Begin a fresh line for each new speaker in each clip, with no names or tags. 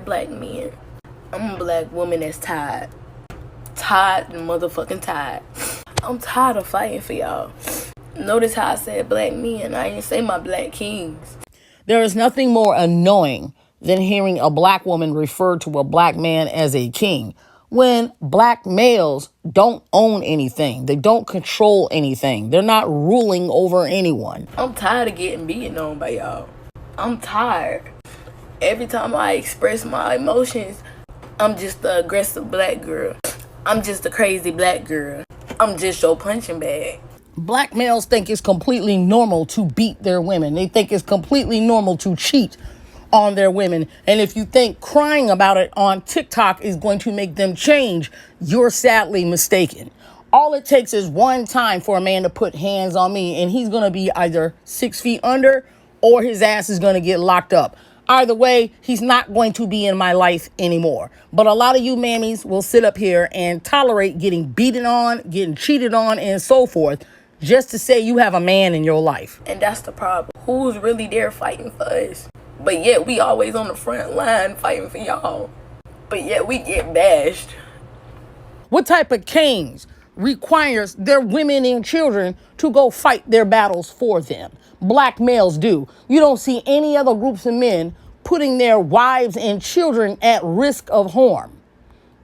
black men, I'm a black woman that's tired. Tired and motherfucking tired. I'm tired of fighting for y'all. Notice how I said black men. I didn't say my black kings.
There is nothing more annoying than hearing a black woman refer to a black man as a king when black males don't own anything. They don't control anything. They're not ruling over anyone.
I'm tired of getting beaten on by y'all. I'm tired. Every time I express my emotions, I'm just the aggressive black girl. I'm just a crazy black girl. I'm just your punching bag.
Black males think it's completely normal to beat their women. They think it's completely normal to cheat on their women. And if you think crying about it on TikTok is going to make them change, you're sadly mistaken. All it takes is one time for a man to put hands on me, and he's going to be either 6 feet under or his ass is going to get locked up. Either way, he's not going to be in my life anymore. But a lot of you mammies will sit up here and tolerate getting beaten on, getting cheated on, and so forth, just to say you have a man in your life.
And that's the problem. Who's really there fighting for us? But yet we always on the front line fighting for y'all. But yet we get bashed.
What type of kings requires their women and children to go fight their battles for them? Black males do. You don't see any other groups of men putting their wives and children at risk of harm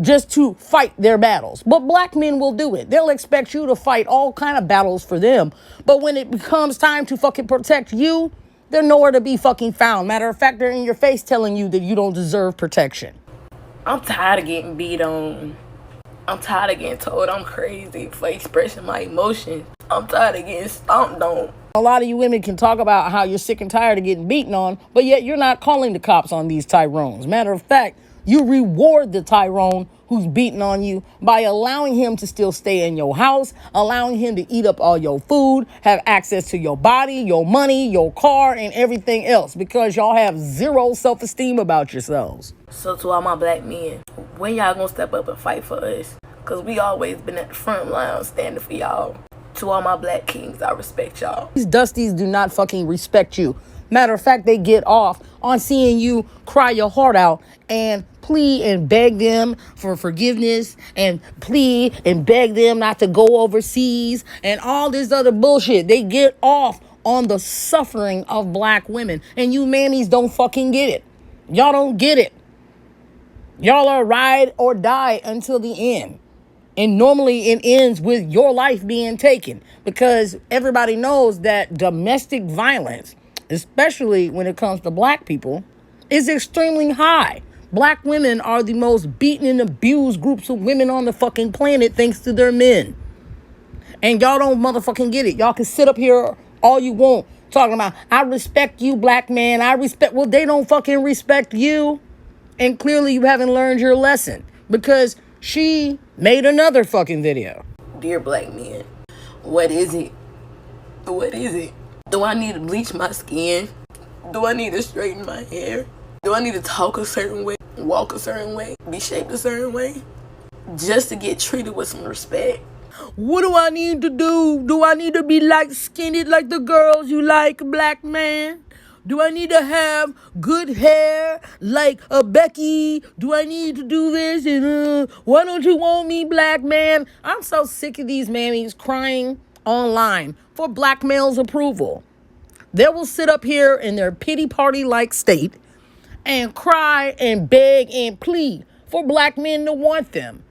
just to fight their battles. But black men will do it. They'll expect you to fight all kind of battles for them. But when it becomes time to fucking protect you, they're nowhere to be fucking found. Matter of fact, they're in your face telling you that you don't deserve protection.
I'm tired of getting beat on. I'm tired of getting told I'm crazy for expressing my emotions. I'm tired of getting stomped on.
A lot of you women can talk about how you're sick and tired of getting beaten on, but yet you're not calling the cops on these Tyrones. Matter of fact, you reward the Tyrone who's beating on you by allowing him to still stay in your house, allowing him to eat up all your food, have access to your body, your money, your car, and everything else, because y'all have zero self-esteem about yourselves.
So to all my black men, when y'all gonna step up and fight for us? Because we always been at the front line standing for y'all. To all my black kings, I respect y'all.
These dusties do not fucking respect you. Matter of fact, they get off on seeing you cry your heart out and plead and beg them for forgiveness and plead and beg them not to go overseas and all this other bullshit. They get off on the suffering of black women. And you mammies don't fucking get it. Y'all don't get it. Y'all are ride or die until the end. And normally it ends with your life being taken, because everybody knows that domestic violence, especially when it comes to black people, is extremely high. Black women are the most beaten and abused groups of women on the fucking planet thanks to their men. And y'all don't motherfucking get it. Y'all can sit up here all you want talking about, I respect you, black man. Well, they don't fucking respect you. And clearly you haven't learned your lesson, because she made another fucking video.
Dear black men, what is it? What is it? Do I need to bleach my skin? Do I need to straighten my hair? Do I need to talk a certain way, walk a certain way, be shaped a certain way, just to get treated with some respect?
What do I need to do? Do I need to be light-skinned like the girls you like, black man? Do I need to have good hair like a Becky? Do I need to do this? And why don't you want me, black man? I'm so sick of these mammies crying online for black males' approval. They will sit up here in their pity party-like state and cry and beg and plead for black men to want them.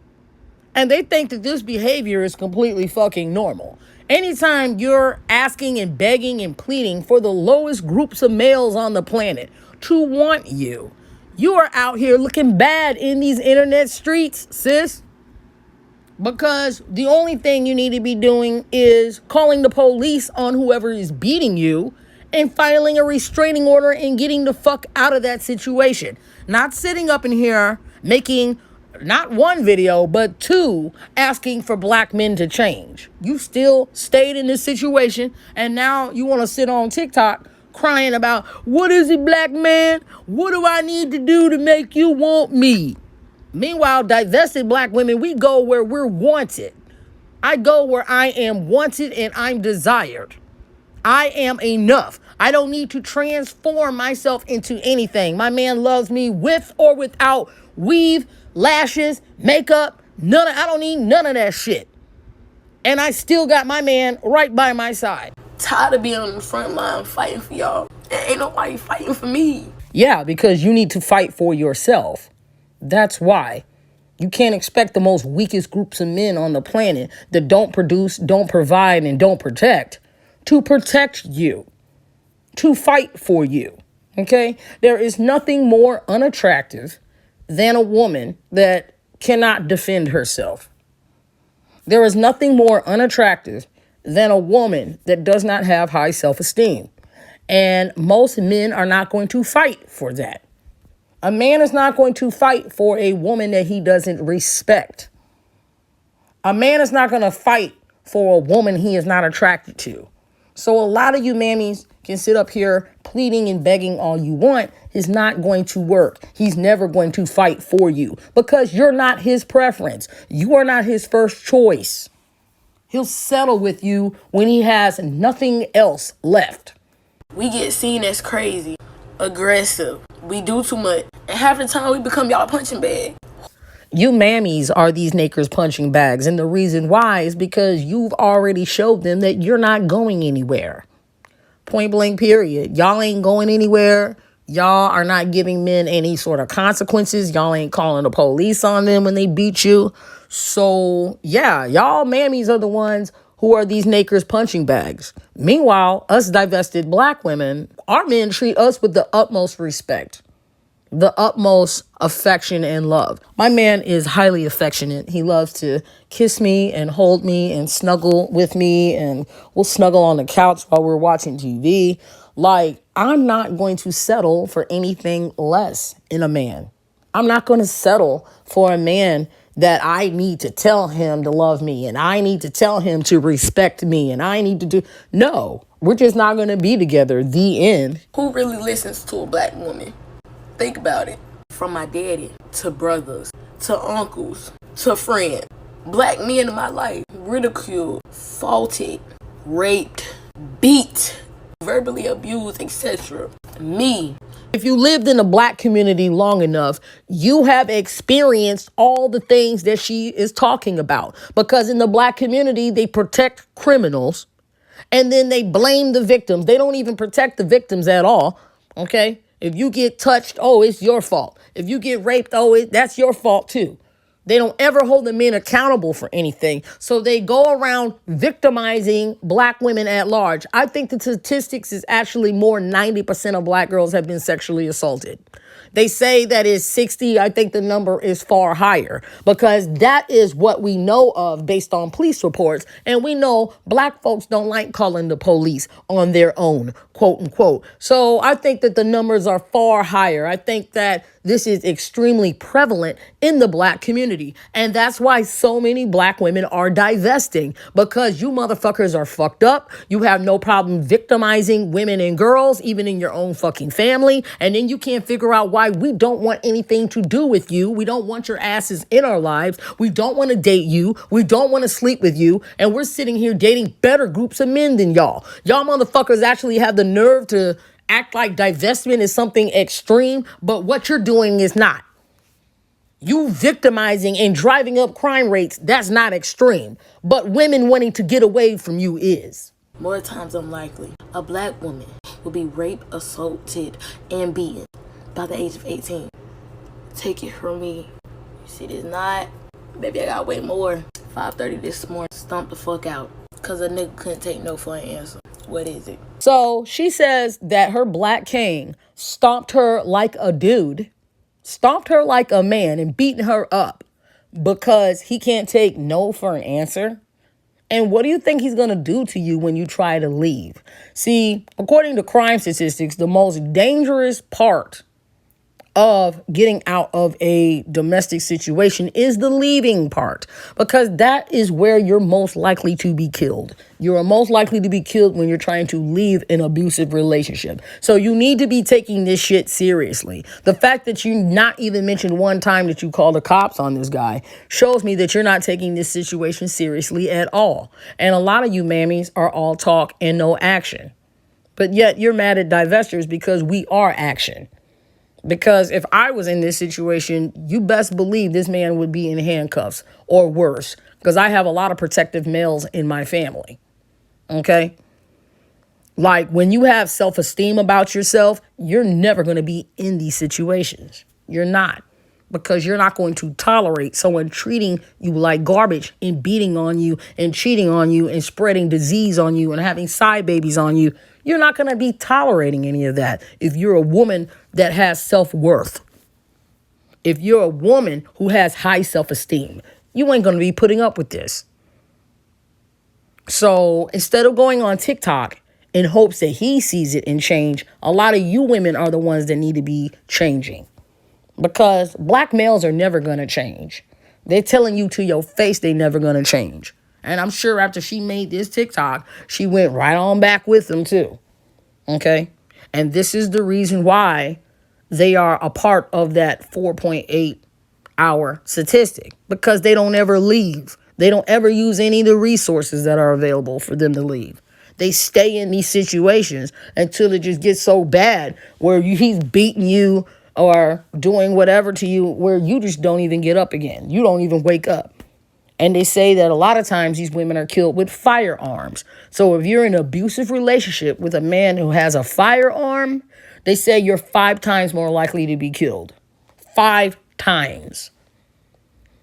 And they think that this behavior is completely fucking normal. Anytime you're asking and begging and pleading for the lowest groups of males on the planet to want you, you are out here looking bad in these internet streets, sis. Because the only thing you need to be doing is calling the police on whoever is beating you and filing a restraining order and getting the fuck out of that situation. Not sitting up in here making not one video, but two, asking for black men to change. You still stayed in this situation, and now you want to sit on TikTok crying about, what is it, black man? What do I need to do to make you want me? Meanwhile, divested black women, we go where we're wanted. I go where I am wanted and I'm desired. I am enough. I don't need to transform myself into anything. My man loves me with or without weave, lashes, makeup, I don't need none of that shit. And I still got my man right by my side.
Tired of being on the front line fighting for y'all. And ain't nobody fighting for me.
Yeah, because you need to fight for yourself. That's why. You can't expect the most weakest groups of men on the planet that don't produce, don't provide, and don't protect to protect you, to fight for you. Okay? There is nothing more unattractive than a woman that cannot defend herself. There is nothing more unattractive than a woman that does not have high self-esteem. And most men are not going to fight for that. A man is not going to fight for a woman that he doesn't respect. A man is not going to fight for a woman he is not attracted to. So a lot of you mammies can sit up here pleading and begging all you want. It's not going to work. He's never going to fight for you because you're not his preference. You are not his first choice. He'll settle with you when he has nothing else left.
We get seen as crazy, aggressive. We do too much. And half the time we become y'all punching bag.
You mammies are these nakers punching bags. And the reason why is because you've already showed them that you're not going anywhere. Point blank period. Y'all ain't going anywhere. Y'all are not giving men any sort of consequences. Y'all ain't calling the police on them when they beat you. So yeah, y'all mammies are the ones who are these nakers punching bags. Meanwhile, us divested black women, our men treat us with the utmost respect, the utmost affection and love. My man is highly affectionate. He loves to kiss me and hold me and snuggle with me, and we'll snuggle on the couch while we're watching TV. Like, I'm not going to settle for anything less in a man. I'm not going to settle for a man that I need to tell him to love me and I need to tell him to respect me and I need to do. No, we're just not going to be together. The end.
Who really listens to a black woman? Think about it. From my daddy to brothers to uncles to friends. Black men in my life ridiculed, faulted, raped, beat, verbally abused, etc. Me.
If you lived in the black community long enough, you have experienced all the things that she is talking about. Because in the black community, they protect criminals and then they blame the victims. They don't even protect the victims at all. Okay? If you get touched, oh, it's your fault. If you get raped, oh, that's your fault too. They don't ever hold the men accountable for anything. So they go around victimizing black women at large. I think the statistics is actually more 90% of black girls have been sexually assaulted. They say that is 60. I think the number is far higher because that is what we know of based on police reports. And we know black folks don't like calling the police on their own, quote unquote. So I think that the numbers are far higher. I think that this is extremely prevalent in the black community. And that's why so many black women are divesting because you motherfuckers are fucked up. You have no problem victimizing women and girls, even in your own fucking family. And then you can't figure out why we don't want anything to do with you. We don't want your asses in our lives. We don't want to date you. We don't want to sleep with you. And we're sitting here dating better groups of men than y'all. Y'all motherfuckers actually have the nerve to act like divestment is something extreme, but what you're doing is not. You victimizing and driving up crime rates, that's not extreme. But women wanting to get away from you is.
More times unlikely, a black woman will be raped, assaulted, and beaten by the age of 18. Take it from me. You see this knot? Baby, I got way more. 5:30 this morning, stomped the fuck out. Because a nigga couldn't take no for an answer. What is it?
So she says that her black king stomped her like a dude, stomped her like a man and beaten her up because he can't take no for an answer. And what do you think he's going to do to you when you try to leave? See, according to crime statistics, the most dangerous part of getting out of a domestic situation is the leaving part, because that is where you're most likely to be killed. You're most likely to be killed when you're trying to leave an abusive relationship. So you need to be taking this shit seriously. The fact that you not even mentioned one time that you called the cops on this guy shows me that you're not taking this situation seriously at all. And a lot of you mammies are all talk and no action. But yet you're mad at divestors because we are action. Because if I was in this situation, you best believe this man would be in handcuffs or worse. Because I have a lot of protective males in my family. Okay? Like when you have self-esteem about yourself, you're never going to be in these situations. You're not. Because you're not going to tolerate someone treating you like garbage and beating on you and cheating on you and spreading disease on you and having side babies on you. You're not going to be tolerating any of that if you're a woman that has self-worth. If you're a woman who has high self-esteem, you ain't going to be putting up with this. So instead of going on TikTok in hopes that he sees it and change, a lot of you women are the ones that need to be changing. Because black males are never going to change. They're telling you to your face they never going to change. And I'm sure after she made this TikTok, she went right on back with them too. Okay? And this is the reason why they are a part of that 4.8 hour statistic. Because they don't ever leave. They don't ever use any of the resources that are available for them to leave. They stay in these situations until it just gets so bad where he's beating you or doing whatever to you where you just don't even get up again. You don't even wake up. And they say that a lot of times these women are killed with firearms. So if you're in an abusive relationship with a man who has a firearm, they say you're 5 times more likely to be killed. 5 times.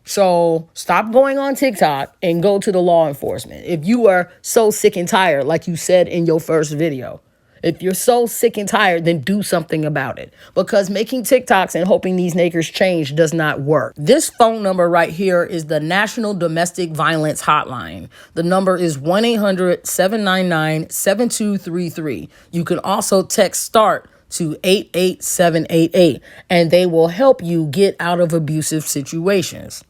So stop going on TikTok and go to the law enforcement. If you are so sick and tired, like you said in your first video, if you're so sick and tired, then do something about it. Because making TikToks and hoping these niggers change does not work. This phone number right here is the National Domestic Violence Hotline. The number is 1-800-799-7233. You can also text START to 88788, and they will help you get out of abusive situations.